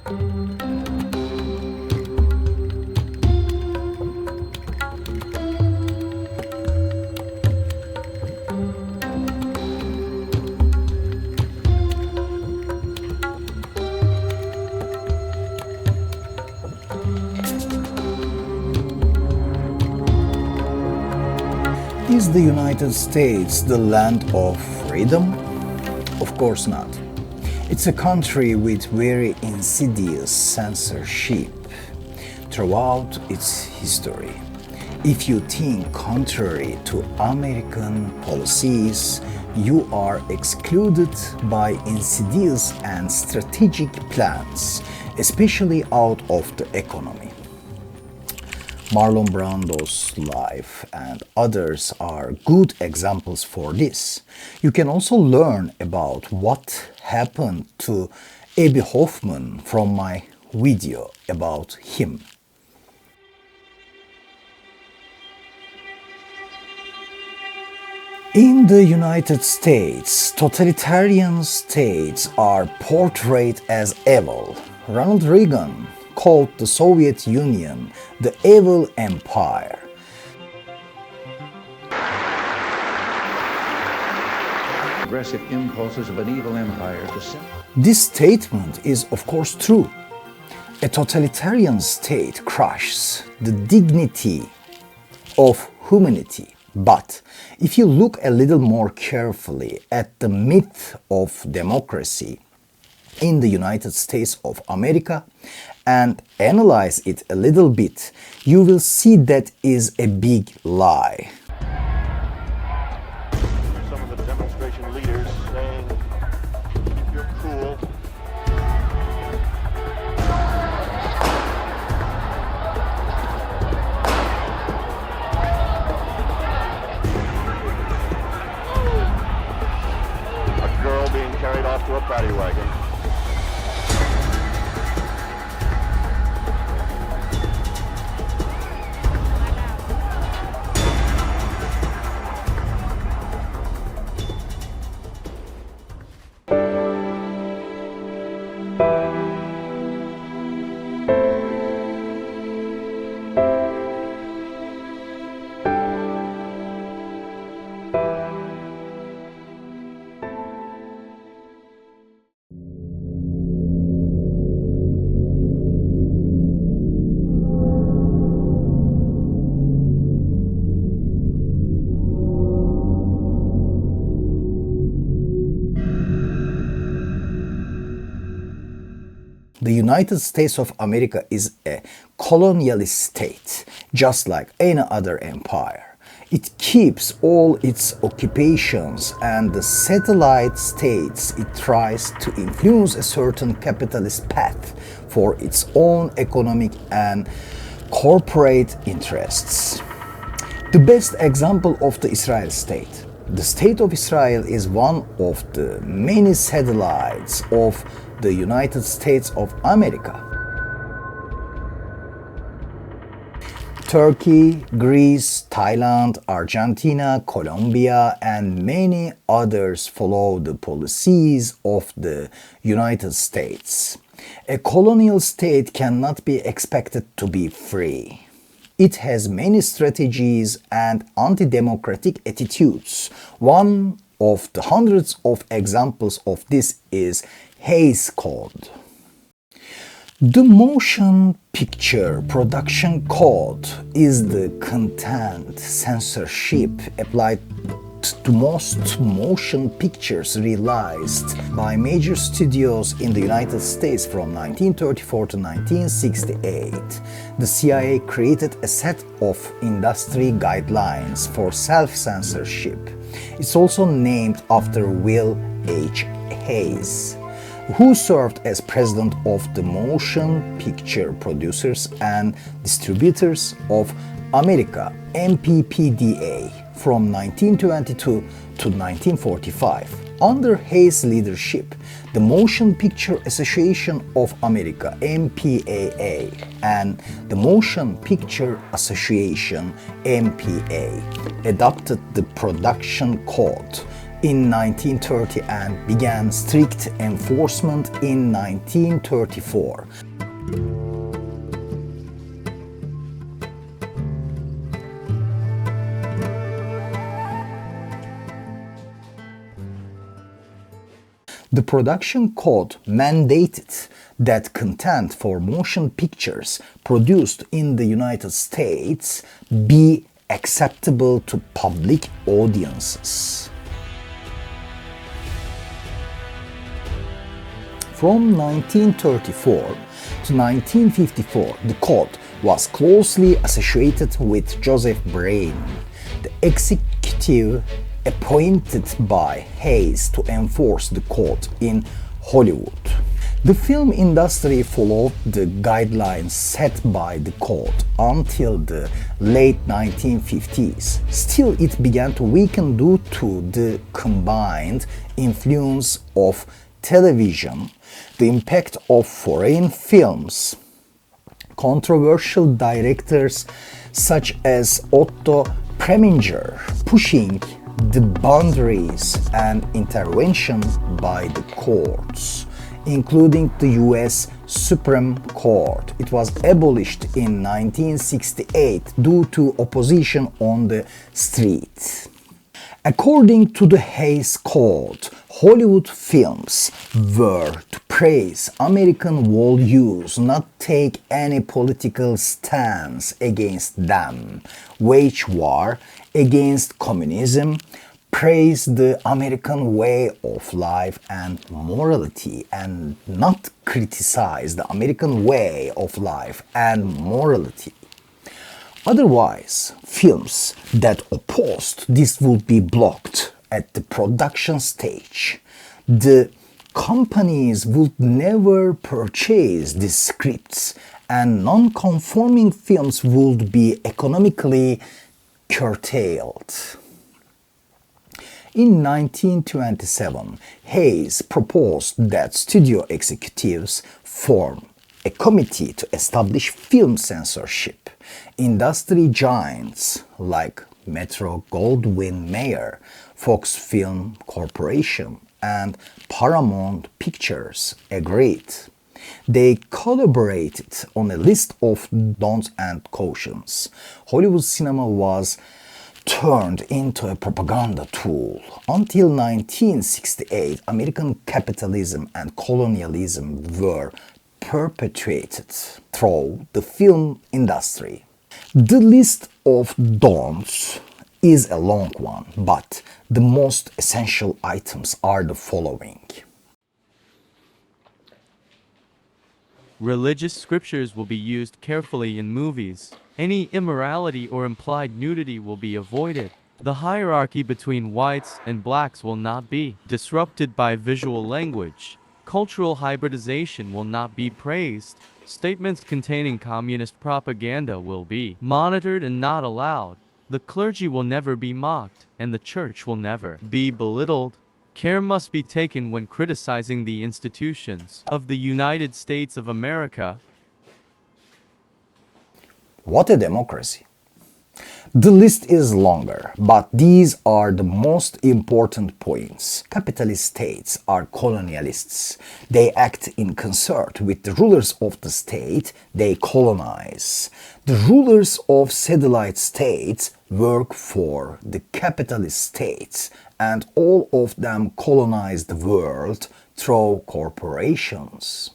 Is the United States the land of freedom? Of course not. It's a country with very insidious censorship throughout its history. If you think contrary to American policies, you are excluded by insidious and strategic plans, especially out of the economy. Marlon Brando's life and others are good examples for this. You can also learn about what happened to Abbie Hoffman from my video about him. In the United States, totalitarian states are portrayed as evil. Ronald Reagan called the Soviet Union the evil empire. Aggressive impulses of an evil empire to This statement is of course true. A totalitarian state crushes the dignity of humanity. But if you look a little more carefully at the myth of democracy in the United States of America and analyze it a little bit, you will see that is a big lie. Some of the demonstration leaders saying, keep your cool. A girl being carried off to a paddy wagon. The United States of America is a colonial state, just like any other empire. It keeps all its occupations and the satellite states it tries to influence a certain capitalist path for its own economic and corporate interests. The best example of the Israel state. The state of Israel is one of the many satellites of the United States of America. Turkey, Greece, Thailand, Argentina, Colombia, and many others follow the policies of the United States. A colonial state cannot be expected to be free. It has many strategies and anti-democratic attitudes. One of the hundreds of examples of this is Hays Code. The motion picture production code is the content censorship applied to most motion pictures released by major studios in the United States from 1934 to 1968. The CIA created a set of industry guidelines for self-censorship. It's also named after Will H. Hays, who served as president of the Motion Picture Producers and Distributors of America, MPPDA, from 1922 to 1945. Under Hays' leadership, the Motion Picture Association of America, MPAA, and the Motion Picture Association, MPA, adopted the production code in 1930 and began strict enforcement in 1934. The production code mandated that content for motion pictures produced in the United States be acceptable to public audiences. From 1934 to 1954, the code was closely associated with Joseph Brain, the executive appointed by Hayes to enforce the code in Hollywood. The film industry followed the guidelines set by the code until the late 1950s. Still, it began to weaken due to the combined influence of television, the impact of foreign films, controversial directors such as Otto Preminger pushing the boundaries, and intervention by the courts, including the US Supreme Court. It was abolished in 1968 due to opposition on the street. According to the Hayes Code, Hollywood films were to praise American values, not take any political stance against them, wage war against communism, praise the American way of life and morality, and not criticize the American way of life and morality. Otherwise, films that opposed this would be blocked at the production stage. The companies would never purchase these scripts, and non-conforming films would be economically curtailed. In 1927, Hayes proposed that studio executives form a committee to establish film censorship. Industry giants like Metro-Goldwyn-Mayer, Fox Film Corporation, and Paramount Pictures agreed. They collaborated on a list of don'ts and cautions. Hollywood cinema was turned into a propaganda tool. Until 1968, American capitalism and colonialism were perpetuated through the film industry. The list of don'ts is a long one, but the most essential items are the following. Religious scriptures will be used carefully in movies. Any immorality or implied nudity will be avoided. The hierarchy between whites and blacks will not be disrupted by visual language. Cultural hybridization will not be praised. Statements containing communist propaganda will be monitored and not allowed. The clergy will never be mocked, and the church will never be belittled. Care must be taken when criticizing the institutions of the United States of America. What a democracy! The list is longer, but these are the most important points. Capitalist states are colonialists. They act in concert with the rulers of the state they colonize. The rulers of satellite states work for the capitalist states, and all of them colonize the world through corporations.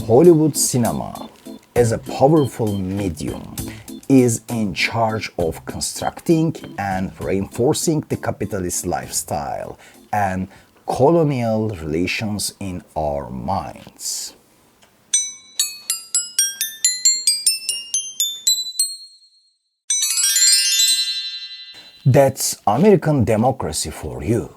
Hollywood cinema, as a powerful medium, is in charge of constructing and reinforcing the capitalist lifestyle and colonial relations in our minds. That's American democracy for you.